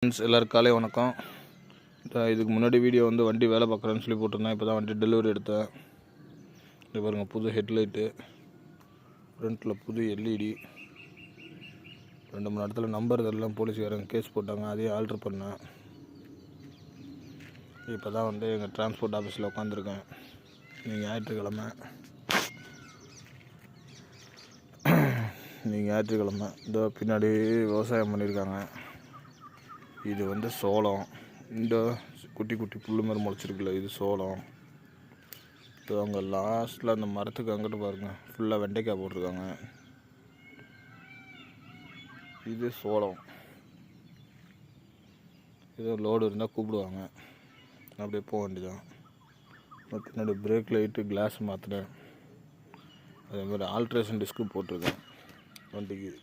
Friends எல்லாருக்கும் காலை வணக்கம். இதுக்கு முன்னாடி வீடியோ வந்து வண்டி வேலை பார்க்குறேன்னு சொல்லி போட்டிருந்தேன். இப்போ தான் வண்டி டெலிவரி எடுத்தேன். இது பாருங்கள், புது ஹெட்லைட்டு, ஃப்ரண்ட்டில் புது எல்இடி, 2-3 இடத்துல நம்பர் இதெல்லாம் போலீஸ்காரங்க கேஸ் போட்டாங்க, அதையும் ஆல்ட்ரு பண்ணேன். இப்போ தான் வந்து எங்கள் டிரான்ஸ்போர்ட் ஆஃபீஸில் உட்காந்துருக்கேன். ஞாயிற்றுக்கிழமை இதோ பின்னாடி விவசாயம் பண்ணியிருக்காங்க. இது வந்து சோளம். இந்த குட்டி குட்டி புல் மாதிரி முளைச்சிருக்குல்ல, இது சோளம். இது அங்கே லாஸ்ட்டில் அந்த மரத்துக்கு அங்கிட்டு பாருங்கள், ஃபுல்லாக வெண்டைக்காய் போட்டிருக்காங்க. இது சோளம். ஏதோ லோடு இருந்தால் கூப்பிடுவாங்க, அப்படியே போக வேண்டியதான். பின்னாடி பிரேக் லைட்டு, கிளாஸ் மாற்றினேன். அதேமாதிரி ஆல்ட்ரேஷன் டிஸ்க்கு போட்டிருக்கேன் வண்டிக்கு.